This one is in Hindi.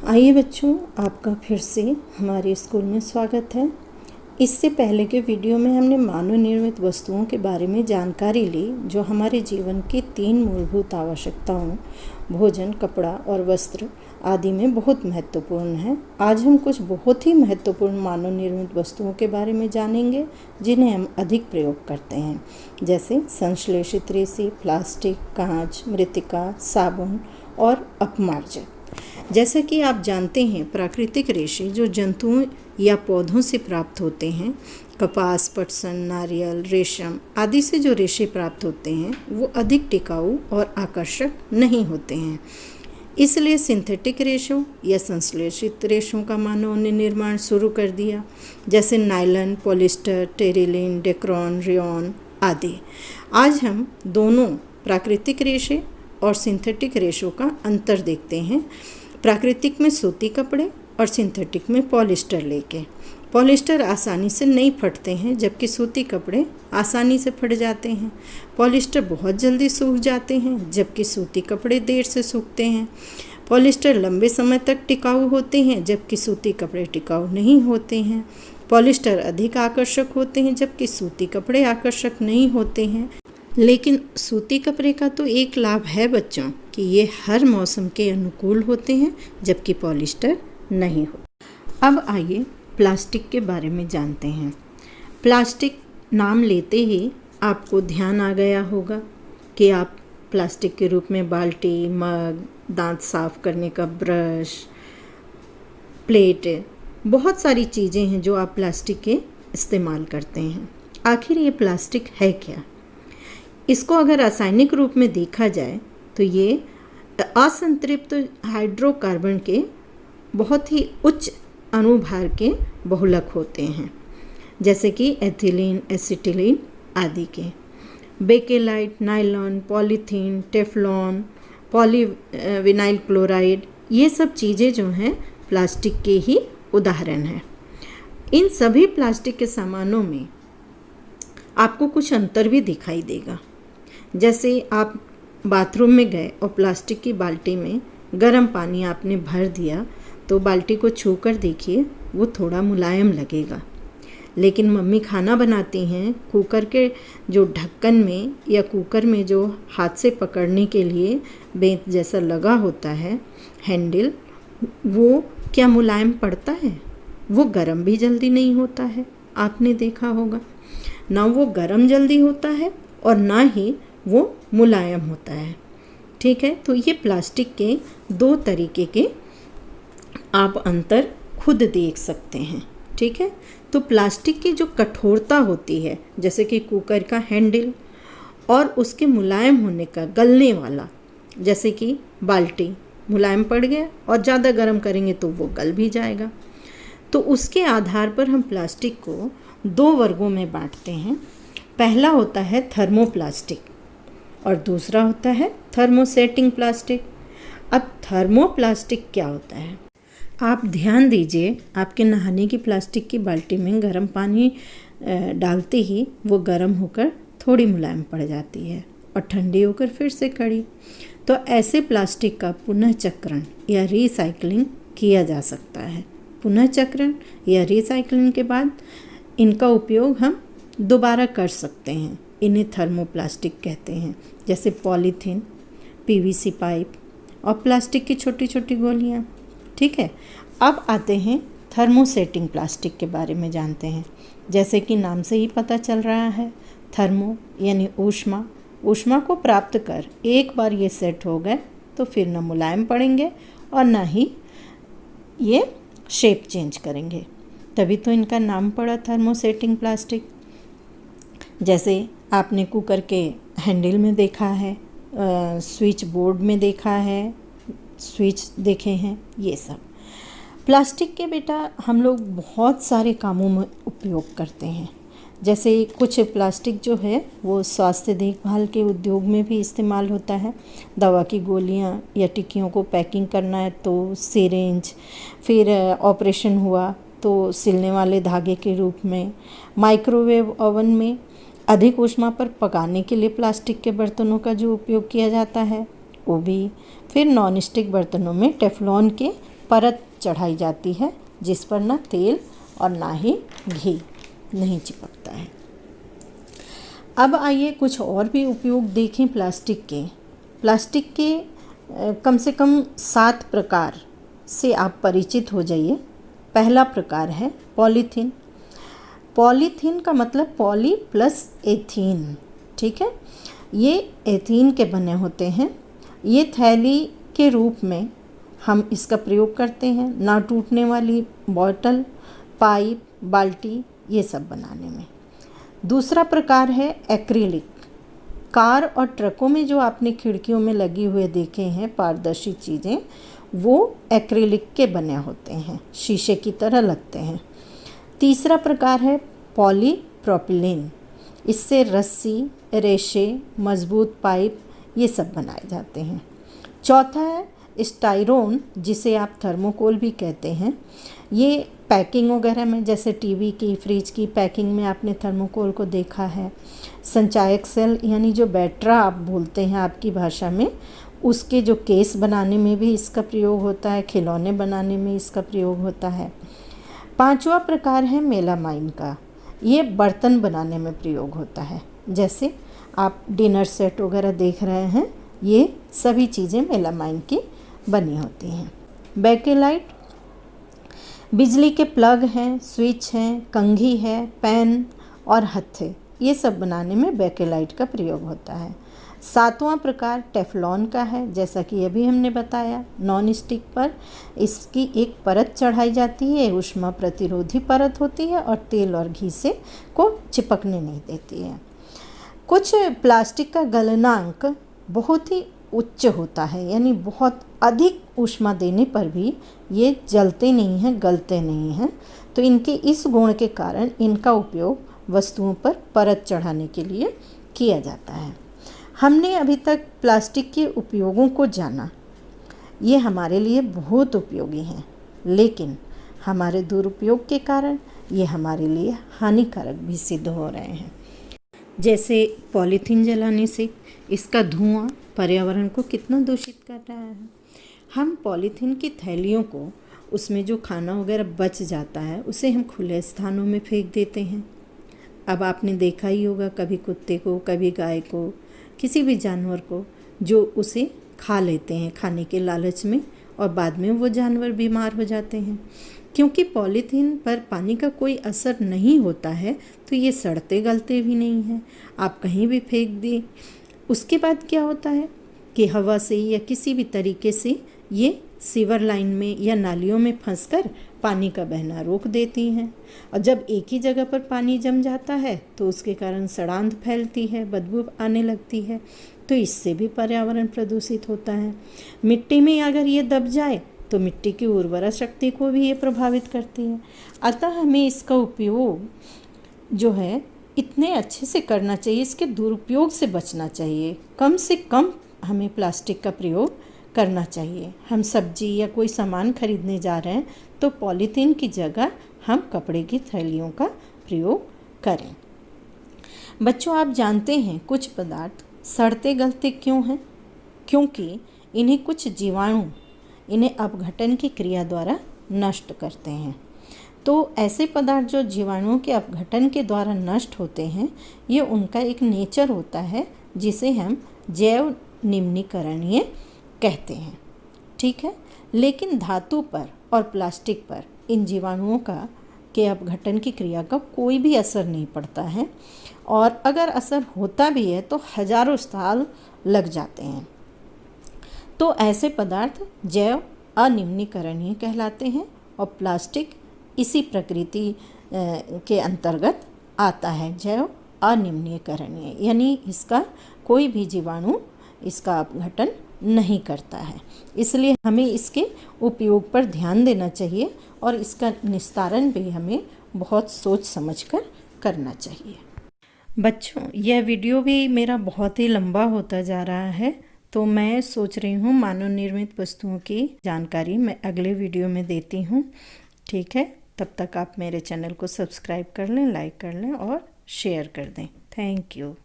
आइए बच्चों, आपका फिर से हमारे स्कूल में स्वागत है। इससे पहले के वीडियो में हमने मानव निर्मित वस्तुओं के बारे में जानकारी ली, जो हमारे जीवन की 3 मूलभूत आवश्यकताओं भोजन, कपड़ा और वस्त्र आदि में बहुत महत्वपूर्ण है। आज हम कुछ बहुत ही महत्वपूर्ण मानव निर्मित वस्तुओं के बारे में जानेंगे, जिन्हें हम अधिक प्रयोग करते हैं, जैसे संश्लेषित रेशे, प्लास्टिक, कांच, मृत्तिका, साबुन और अपमार्जक। जैसा कि आप जानते हैं, प्राकृतिक रेशे जो जंतुओं या पौधों से प्राप्त होते हैं, कपास, पटसन, नारियल, रेशम आदि से जो रेशे प्राप्त होते हैं, वो अधिक टिकाऊ और आकर्षक नहीं होते हैं। इसलिए सिंथेटिक रेशों या संश्लेषित रेशों का मानव ने निर्माण शुरू कर दिया, जैसे nylon, polyester, Terylene, Dacron, rayon आदि। आज हम दोनों प्राकृतिक रेशे और सिंथेटिक रेशों का अंतर देखते हैं। प्राकृतिक में सूती कपड़े और सिंथेटिक में पॉलिस्टर लेके। पॉलिस्टर आसानी से नहीं फटते हैं, जबकि सूती कपड़े आसानी से फट जाते हैं। पॉलिस्टर बहुत जल्दी सूख जाते हैं, जबकि सूती कपड़े देर से सूखते हैं। पॉलिस्टर लंबे समय तक टिकाऊ होते हैं, जबकि सूती कपड़े टिकाऊ नहीं होते हैं। पॉलिस्टर अधिक आकर्षक होते हैं, जबकि सूती कपड़े आकर्षक नहीं होते हैं। लेकिन सूती कपड़े का तो एक लाभ है बच्चों कि ये हर मौसम के अनुकूल होते हैं, जबकि पॉलिस्टर नहीं हो। अब आइए प्लास्टिक के बारे में जानते हैं। प्लास्टिक नाम लेते ही आपको ध्यान आ गया होगा कि आप प्लास्टिक के रूप में बाल्टी, मग, दांत साफ करने का ब्रश, प्लेट, बहुत सारी चीज़ें हैं जो आप प्लास्टिक के इस्तेमाल करते हैं। आखिर ये प्लास्टिक है क्या? इसको अगर रासायनिक रूप में देखा जाए तो ये असंतृप्त हाइड्रोकार्बन के बहुत ही उच्च अणुभार के बहुलक होते हैं, जैसे कि एथिलीन, एसिटिलीन आदि के। Bakelite, nylon, polythene, Teflon, polyvinyl chloride, ये सब चीज़ें जो हैं प्लास्टिक के ही उदाहरण हैं। इन सभी प्लास्टिक के सामानों में आपको कुछ अंतर भी दिखाई देगा। जैसे आप बाथरूम में गए और प्लास्टिक की बाल्टी में गर्म पानी आपने भर दिया, तो बाल्टी को छूकर देखिए, वो थोड़ा मुलायम लगेगा। लेकिन मम्मी खाना बनाती हैं, कुकर के जो ढक्कन में या कुकर में जो हाथ से पकड़ने के लिए बेंत जैसा लगा होता है हैंडल, वो क्या मुलायम पड़ता है? वो गर्म भी जल्दी नहीं होता है, आपने देखा होगा। ना वो गर्म जल्दी होता है और ना ही वो मुलायम होता है। ठीक है, तो ये प्लास्टिक के 2 तरीके के आप अंतर खुद देख सकते हैं। ठीक है, तो प्लास्टिक की जो कठोरता होती है, जैसे कि कुकर का हैंडल, और उसके मुलायम होने का गलने वाला, जैसे कि बाल्टी मुलायम पड़ गया और ज़्यादा गर्म करेंगे तो वो गल भी जाएगा। तो उसके आधार पर हम प्लास्टिक को 2 वर्गों में बांटते हैं। पहला होता है थर्मोप्लास्टिक और दूसरा होता है थर्मोसेटिंग प्लास्टिक। अब थर्मोप्लास्टिक क्या होता है? आप ध्यान दीजिए, आपके नहाने की प्लास्टिक की बाल्टी में गर्म पानी डालते ही वो गर्म होकर थोड़ी मुलायम पड़ जाती है और ठंडी होकर फिर से कड़ी। तो ऐसे प्लास्टिक का पुनः चक्रण या रिसाइकलिंग किया जा सकता है। पुनः चक्रण या रिसाइकलिंग के बाद इनका उपयोग हम दोबारा कर सकते हैं। इन्हें थर्मोप्लास्टिक कहते हैं, जैसे पॉलीथीन, पीवीसी पाइप और प्लास्टिक की छोटी छोटी गोलियाँ। ठीक है, अब आते हैं थर्मोसेटिंग प्लास्टिक के बारे में जानते हैं। जैसे कि नाम से ही पता चल रहा है, थर्मो यानी ऊष्मा। ऊष्मा को प्राप्त कर एक बार ये सेट हो गए तो फिर न मुलायम पड़ेंगे और न ही ये शेप चेंज करेंगे, तभी तो इनका नाम पड़ा थर्मोसेटिंग प्लास्टिक। जैसे आपने कुकर के हैंडल में देखा है, स्विच बोर्ड में देखा है, स्विच देखे हैं, ये सब प्लास्टिक के बेटा हम लोग बहुत सारे कामों में उपयोग करते हैं। जैसे कुछ प्लास्टिक जो है वो स्वास्थ्य देखभाल के उद्योग में भी इस्तेमाल होता है। दवा की गोलियां या टिक्कियों को पैकिंग करना है तो सिरिंज, फिर ऑपरेशन हुआ तो सिलने वाले धागे के रूप में। माइक्रोवेव ओवन में अधिक ऊष्मा पर पकाने के लिए प्लास्टिक के बर्तनों का जो उपयोग किया जाता है वो भी। फिर नॉन स्टिक बर्तनों में टेफ्लॉन के परत चढ़ाई जाती है जिस पर ना तेल और ना ही घी नहीं चिपकता है। अब आइए कुछ और भी उपयोग देखें प्लास्टिक के। प्लास्टिक के कम से कम 7 प्रकार से आप परिचित हो जाइए। पहला प्रकार है पॉलीथीन। पॉलीथीन का मतलब पॉली प्लस एथीन, ठीक है। ये एथीन के बने होते हैं। ये थैली के रूप में हम इसका प्रयोग करते हैं, ना टूटने वाली बॉटल, पाइप, बाल्टी, ये सब बनाने में। दूसरा प्रकार है एक्रिलिक। कार और ट्रकों में जो आपने खिड़कियों में लगी हुए देखे हैं पारदर्शी चीज़ें, वो एक्रिलिक के बने होते हैं, शीशे की तरह लगते हैं। तीसरा प्रकार है पॉलीप्रोपिलीन। इससे रस्सी, रेशे, मजबूत पाइप, ये सब बनाए जाते हैं। चौथा है स्टाइरोन, जिसे आप थर्मोकोल भी कहते हैं। ये पैकिंग वगैरह में, जैसे टीवी की, फ्रिज की पैकिंग में आपने थर्मोकोल को देखा है। संचायक सेल यानी जो बैटरा आप बोलते हैं आपकी भाषा में, उसके जो केस बनाने में भी इसका प्रयोग होता है, खिलौने बनाने में इसका प्रयोग होता है। पांचवा प्रकार है मेलामाइन का। ये बर्तन बनाने में प्रयोग होता है, जैसे आप डिनर सेट वगैरह देख रहे हैं, ये सभी चीज़ें मेलामाइन की बनी होती हैं। बेकेलाइट, बिजली के प्लग हैं, स्विच हैं, कंघी है, पेन और हत्थे, ये सब बनाने में बेकेलाइट का प्रयोग होता है। सातवां प्रकार टेफ्लॉन का है, जैसा कि अभी हमने बताया। नॉन स्टिक पर इसकी एक परत चढ़ाई जाती है, ऊष्मा प्रतिरोधी परत होती है और तेल और घी से को चिपकने नहीं देती है। कुछ प्लास्टिक का गलनांक बहुत ही उच्च होता है, यानी बहुत अधिक ऊष्मा देने पर भी ये जलते नहीं हैं, गलते नहीं हैं। तो इनके इस गुण के कारण इनका उपयोग वस्तुओं पर परत चढ़ाने के लिए किया जाता है। हमने अभी तक प्लास्टिक के उपयोगों को जाना, ये हमारे लिए बहुत उपयोगी हैं, लेकिन हमारे दुरुपयोग के कारण ये हमारे लिए हानिकारक भी सिद्ध हो रहे हैं। जैसे पॉलीथीन जलाने से इसका धुआं पर्यावरण को कितना दूषित कर रहा है। हम पॉलीथीन की थैलियों को, उसमें जो खाना वगैरह बच जाता है, उसे हम खुले स्थानों में फेंक देते हैं। अब आपने देखा ही होगा, कभी कुत्ते को, कभी गाय को, किसी भी जानवर को, जो उसे खा लेते हैं खाने के लालच में, और बाद में वो जानवर बीमार हो जाते हैं। क्योंकि पॉलीथीन पर पानी का कोई असर नहीं होता है, तो ये सड़ते गलते भी नहीं हैं। आप कहीं भी फेंक दें, उसके बाद क्या होता है कि हवा से या किसी भी तरीके से ये सीवर लाइन में या नालियों में फंसकर पानी का बहना रोक देती हैं। और जब एक ही जगह पर पानी जम जाता है तो उसके कारण सड़ांध फैलती है, बदबू आने लगती है, तो इससे भी पर्यावरण प्रदूषित होता है। मिट्टी में अगर ये दब जाए तो मिट्टी की उर्वरा शक्ति को भी ये प्रभावित करती है। अतः हमें इसका उपयोग जो है इतने अच्छे से करना चाहिए, इसके दुरुपयोग से बचना चाहिए। कम से कम हमें प्लास्टिक का प्रयोग करना चाहिए। हम सब्जी या कोई सामान खरीदने जा रहे हैं तो पॉलीथीन की जगह हम कपड़े की थैलियों का प्रयोग करें। बच्चों, आप जानते हैं कुछ पदार्थ सड़ते गलते क्यों हैं? क्योंकि इन्हें कुछ जीवाणु इन्हें अपघटन की क्रिया द्वारा नष्ट करते हैं। तो ऐसे पदार्थ जो जीवाणुओं के अपघटन के द्वारा नष्ट होते हैं, ये उनका एक नेचर होता है जिसे हम जैव निम्नीकरणीय कहते हैं, ठीक है। लेकिन धातु पर और प्लास्टिक पर इन जीवाणुओं का के अपघटन की क्रिया का कोई भी असर नहीं पड़ता है, और अगर असर होता भी है तो हजारों साल लग जाते हैं। तो ऐसे पदार्थ जैव अनिम्नीकरणीय कहलाते हैं, और प्लास्टिक इसी प्रकृति के अंतर्गत आता है, जैव अनिम्नीकरणीय, यानी इसका कोई भी जीवाणु इसका अपघटन नहीं करता है। इसलिए हमें इसके उपयोग पर ध्यान देना चाहिए और इसका निस्तारण भी हमें बहुत सोच समझकर करना चाहिए। बच्चों, यह वीडियो भी मेरा बहुत ही लंबा होता जा रहा है, तो मैं सोच रही हूँ मानव निर्मित वस्तुओं की जानकारी मैं अगले वीडियो में देती हूँ, ठीक है। तब तक आप मेरे चैनल को सब्सक्राइब कर लें, लाइक कर लें और शेयर कर दें। Thank you.